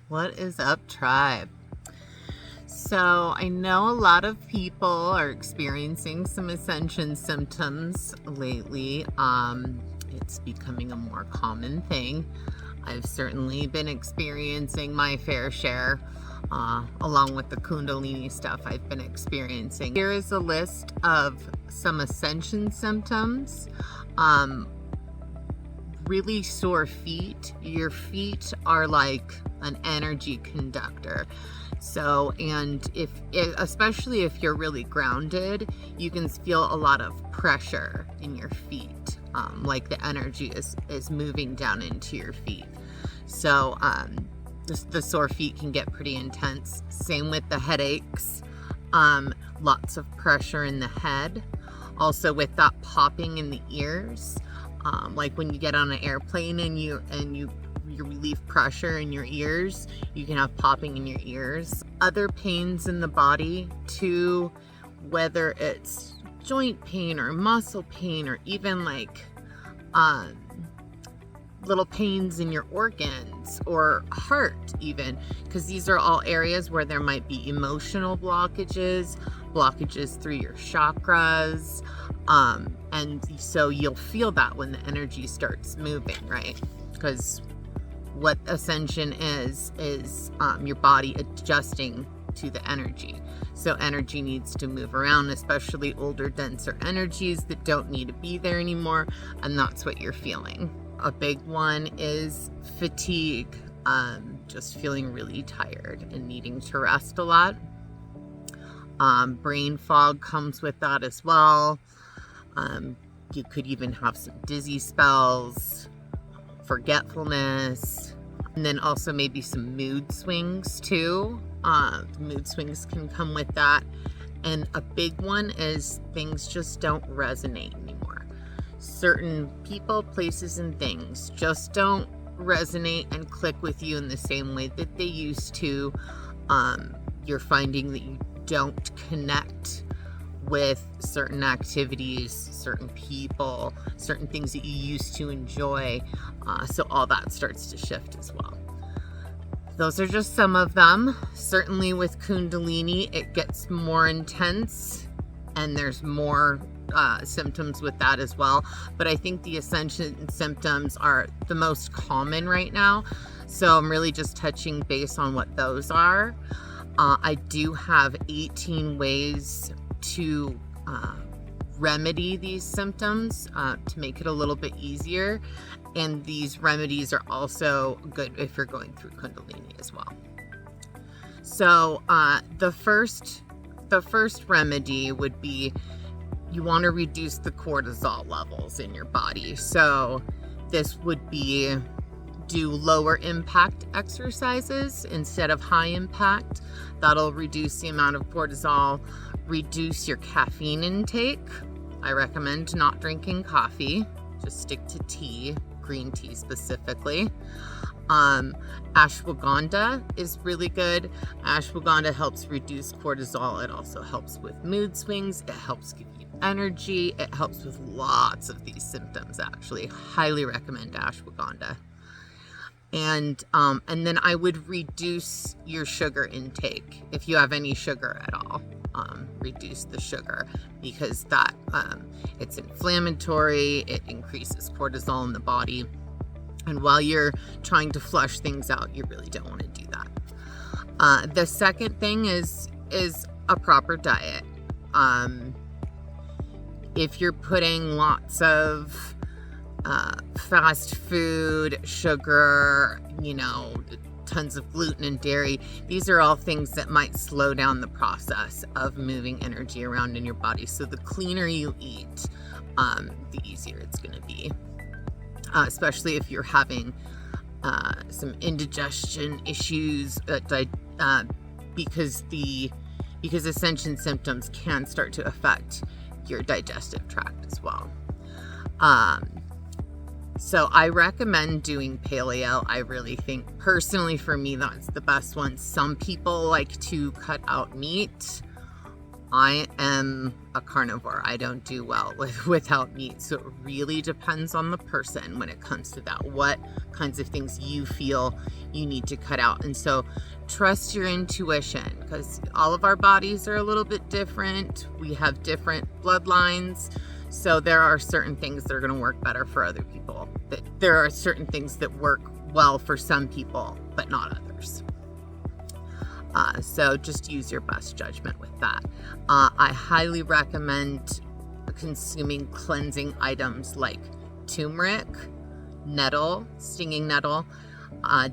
What is up, tribe? So I know a lot of people are experiencing some ascension symptoms lately. It's becoming a more common thing. I've certainly been experiencing my fair share, along with the Kundalini stuff I've been experiencing. Here is a list of some ascension symptoms. Really sore feet. Your feet are like an energy conductor. So, and especially if you're really grounded, you can feel a lot of pressure in your feet, like the energy is moving down into your feet. So, the sore feet can get pretty intense. Same with the headaches. Lots of pressure in the head. Also with that popping in the ears. Like when you get on an airplane and you relieve pressure in your ears, you can have popping in your ears. Other pains in the body too, whether it's joint pain or muscle pain or even like little pains in your organs or heart even, because these are all areas where there might be emotional blockages through your chakras. And so you'll feel that when the energy starts moving, right? Because what ascension is your body adjusting to the energy. So energy needs to move around, especially older, denser energies that don't need to be there anymore. And that's what you're feeling. A big one is fatigue, just feeling really tired and needing to rest a lot. Brain fog comes with that as well. You could even have some dizzy spells, forgetfulness, and then also maybe some mood swings too. Mood swings can come with that. And a big one is things just don't resonate anymore. Certain people, places, and things just don't resonate and click with you in the same way that they used to. You're finding that you don't connect with certain activities, certain people, certain things that you used to enjoy. So all that starts to shift as well. Those are just some of them. Certainly with Kundalini, it gets more intense and there's more symptoms with that as well. But I think the ascension symptoms are the most common right now. So I'm really just touching base on what those are. I do have 18 ways to remedy these symptoms to make it a little bit easier. And these remedies are also good if you're going through Kundalini as well. So the first remedy would be you want to reduce the cortisol levels in your body. So this would be do lower impact exercises instead of high impact. That'll reduce the amount of cortisol. Reduce your caffeine intake. I recommend not drinking coffee. Just stick to tea, green tea specifically. Ashwagandha is really good. Ashwagandha helps reduce cortisol. It also helps with mood swings. It helps give you energy. It helps with lots of these symptoms, actually. Highly recommend ashwagandha. And then I would reduce your sugar intake if you have any sugar at all. Reduce the sugar because that it's inflammatory. It increases cortisol in the body, and while you're trying to flush things out, you really don't want to do that. The second thing is a proper diet. If you're putting lots of fast food, sugar, tons of gluten and dairy, these are all things that might slow down the process of moving energy around in your body. So the cleaner you eat, the easier it's going to be, especially if you're having some indigestion issues, because ascension symptoms can start to affect your digestive tract as well. So I recommend doing paleo. I really think, personally for me, that's the best one. Some people like to cut out meat. I am a carnivore. I don't do well without meat. So it really depends on the person when it comes to that. What kinds of things you feel you need to cut out. And so trust your intuition, because all of our bodies are a little bit different. We have different bloodlines. So there are certain things that are going to work better for other people. There are certain things that work well for some people, but not others. So just use your best judgment with that. I highly recommend consuming cleansing items like turmeric, nettle, stinging nettle,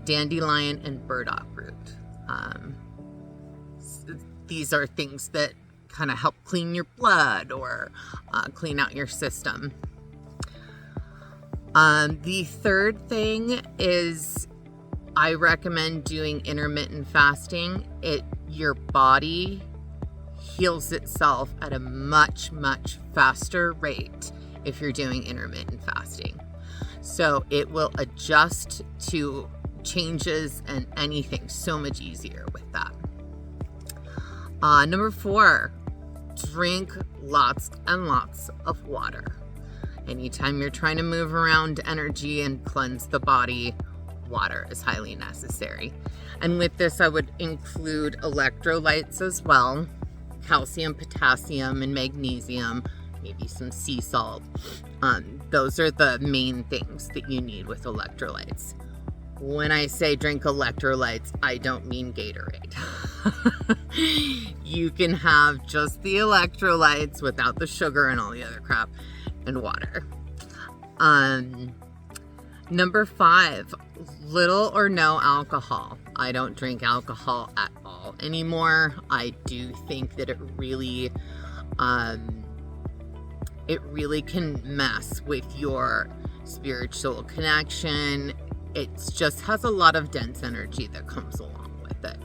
dandelion, and burdock root. These are things that kind of help clean your blood or clean out your system. The third thing is I recommend doing intermittent fasting. Your body heals itself at a much, much faster rate if you're doing intermittent fasting. So it will adjust to changes and anything so much easier with that. Number 4, drink lots and lots of water. Anytime you're trying to move around energy and cleanse the body, water is highly necessary. And with this, I would include electrolytes as well, calcium, potassium, and magnesium, maybe some sea salt. Those are the main things that you need with electrolytes. When I say drink electrolytes, I don't mean Gatorade. You can have just the electrolytes without the sugar and all the other crap, and water. Number 5, little or no alcohol. I don't drink alcohol at all anymore. I do think that it really can mess with your spiritual connection. It just has a lot of dense energy that comes along with it.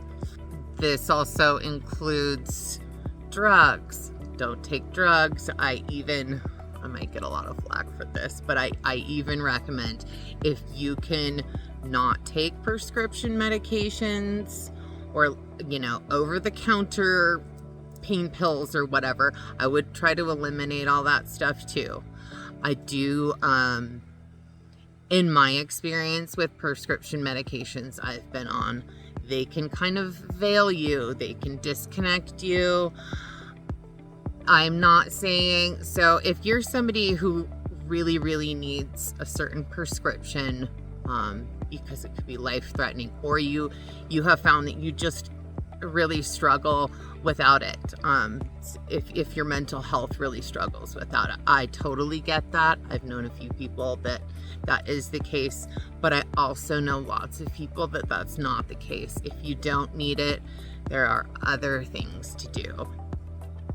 This also includes drugs. Don't take drugs. I might get a lot of flack for this, but I even recommend, if you can not take prescription medications or, over-the-counter pain pills or whatever, I would try to eliminate all that stuff too. I do, in my experience with prescription medications I've been on, they can kind of veil you. They can disconnect you. I'm not saying, so if you're somebody who really, really needs a certain prescription, because it could be life-threatening, or you have found that you just really struggle without it, if your mental health really struggles without it, I totally get that. I've known a few people that is the case, but I also know lots of people that that's not the case. If you don't need it, there are other things to do.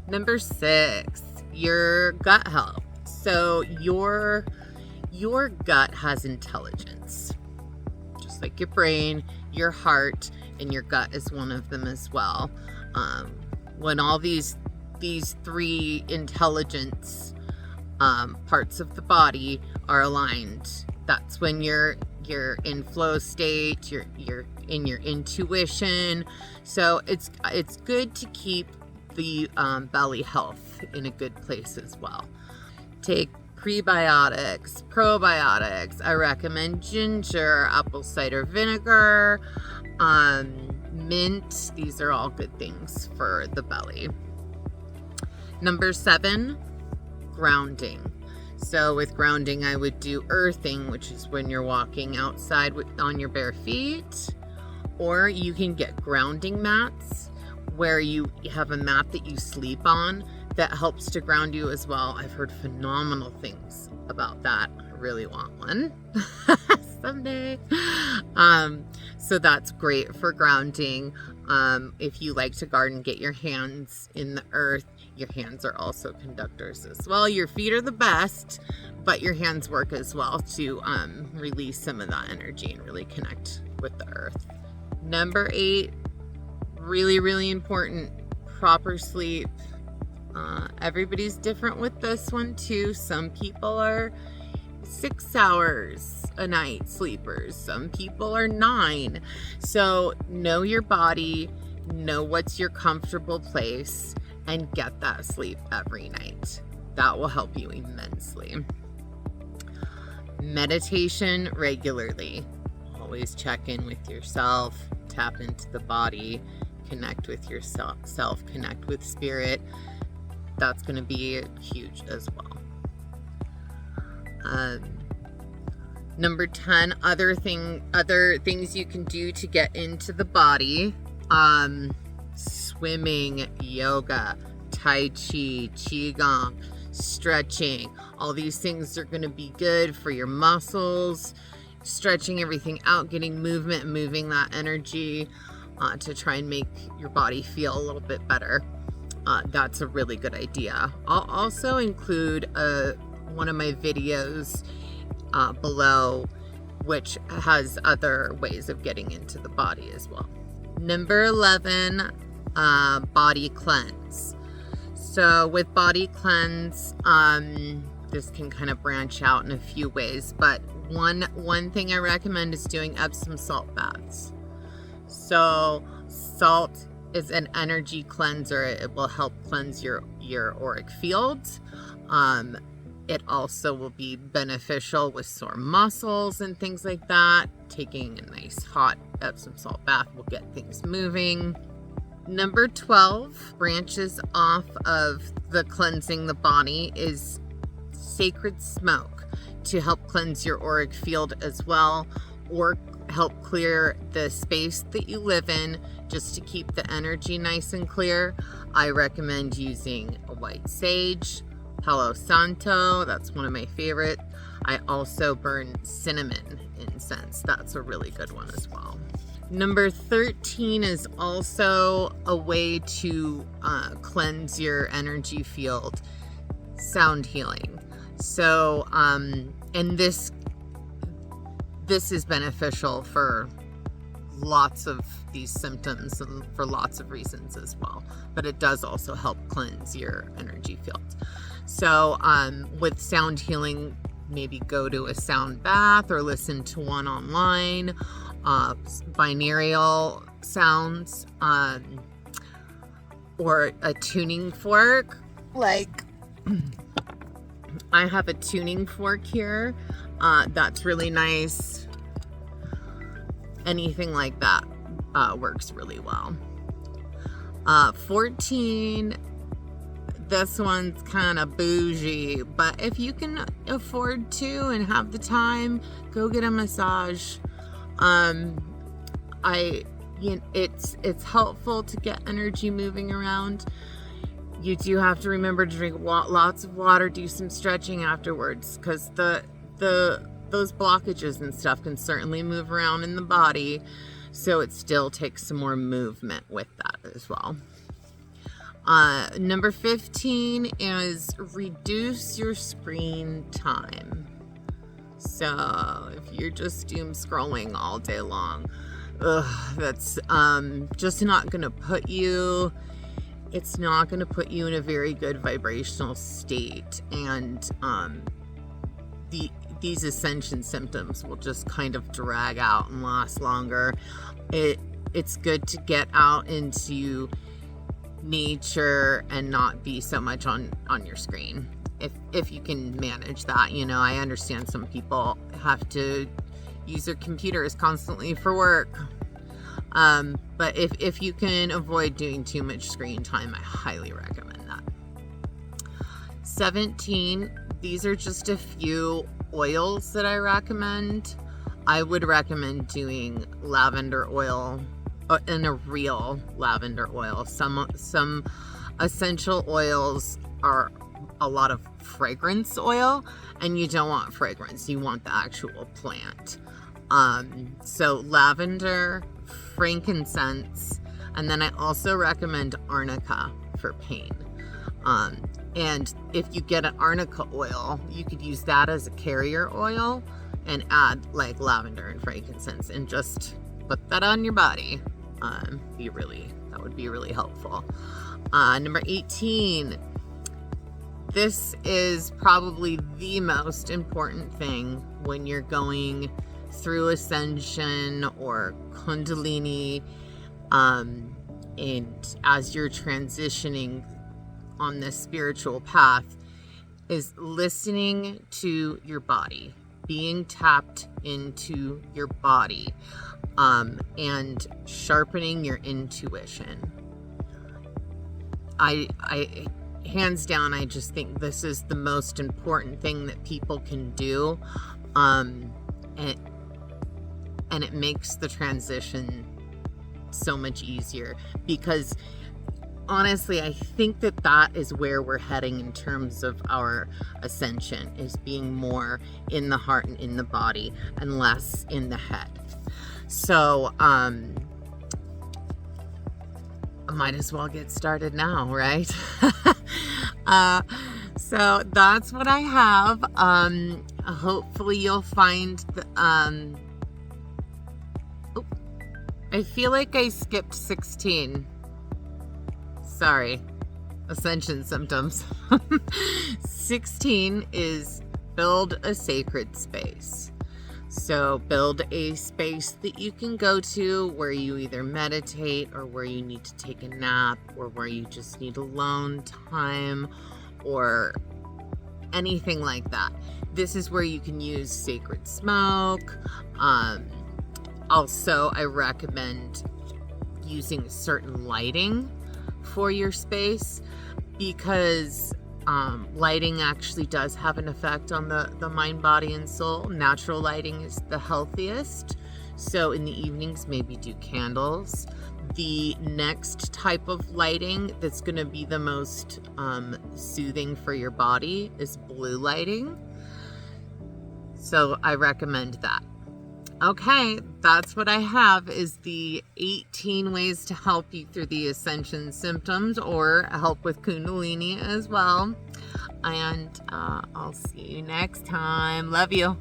Number 6, your gut health. So your gut has intelligence, just like your brain, your heart, and your gut is one of them as well. When all these 3 intelligence parts of the body are aligned, that's when you're in flow state. You're in your intuition. So it's good to keep the belly health in a good place as well. Take prebiotics, probiotics. I recommend ginger, apple cider vinegar, mint. These are all good things for the belly. Number 7, grounding. So with grounding, I would do earthing, which is when you're walking outside on your bare feet, or you can get grounding mats where you have a mat that you sleep on that helps to ground you as well. I've heard phenomenal things about that. I really want one someday. So that's great for grounding. If you like to garden, get your hands in the earth. Your hands are also conductors as well. Your feet are the best, but your hands work as well to release some of that energy and really connect with the earth. Number 8, really, really important, proper sleep. Everybody's different with this one too. Some people are 6 hours a night sleepers. Some people are 9. So know your body, know what's your comfortable place, and get that sleep every night. That will help you immensely. Meditation regularly. Always check in with yourself, tap into the body, connect with yourself, connect with spirit. That's going to be huge as well. Number 10, other things you can do to get into the body. Swimming, yoga, tai chi, qigong, stretching. All these things are going to be good for your muscles, stretching everything out, getting movement, moving that energy to try and make your body feel a little bit better. That's a really good idea. I'll also include one of my videos below, which has other ways of getting into the body as well. Number 11, body cleanse. So with body cleanse, this can kind of branch out in a few ways, but one thing I recommend is doing Epsom salt baths. So salt is an energy cleanser. It will help cleanse your auric field. It also will be beneficial with sore muscles and things like that. Taking a nice hot Epsom salt bath will get things moving. Number 12 branches off of the cleansing the body is sacred smoke to help cleanse your auric field as well, or help clear the space that you live in just to keep the energy nice and clear. I recommend using a white sage, Palo Santo, that's one of my favorite. I also burn cinnamon incense. That's a really good one as well. Number 13 is also a way to cleanse your energy field, sound healing. So, and this is beneficial for lots of these symptoms and for lots of reasons as well, but it does also help cleanse your energy field. So with sound healing, maybe go to a sound bath or listen to one online, binaural sounds, or a tuning fork. Like I have a tuning fork here. That's really nice. Anything like that works really well. 14, this one's kind of bougie, but if you can afford to and have the time, go get a massage. It's helpful to get energy moving around. You do have to remember to drink lots of water, do some stretching afterwards, because those blockages and stuff can certainly move around in the body, so it still takes some more movement with that as well. Number 15 is reduce your screen time. So if you're just doom scrolling all day long, that's just not going to put you, it's not going to put you in a very good vibrational state, and these ascension symptoms will just kind of drag out and last longer. It's good to get out into nature and not be so much on your screen, if you can manage that. I understand some people have to use their computers constantly for work, but if you can avoid doing too much screen time, I highly recommend that. 17, these are just a few oils that I recommend. I would recommend doing lavender oil, and a real lavender oil. Some essential oils are a lot of fragrance oil, and you don't want fragrance, you want the actual plant. So lavender, frankincense, and then I also recommend arnica for pain. And if you get an arnica oil, you could use that as a carrier oil and add like lavender and frankincense and just put that on your body. That would be really helpful. Number 18, this is probably the most important thing when you're going through ascension or Kundalini, and as you're transitioning on this spiritual path is listening to your body, being tapped into your body, and sharpening your intuition. I hands down, I just think this is the most important thing that people can do, and it makes the transition so much easier, because honestly, I think that is where we're heading in terms of our ascension, is being more in the heart and in the body and less in the head. So, I might as well get started now, right? So that's what I have. Hopefully you'll find the, I feel like I skipped 16. Sorry. Ascension symptoms. 16 is build a sacred space. So build a space that you can go to where you either meditate, or where you need to take a nap, or where you just need alone time, or anything like that. This is where you can use sacred smoke. Also, I recommend using certain lighting for your space, because lighting actually does have an effect on the mind, body, and soul. Natural lighting is the healthiest. So in the evenings, maybe do candles. The next type of lighting that's going to be the most soothing for your body is blue lighting. So I recommend that. Okay, that's what I have, is the 18 ways to help you through the ascension symptoms, or help with Kundalini as well. And I'll see you next time. Love you.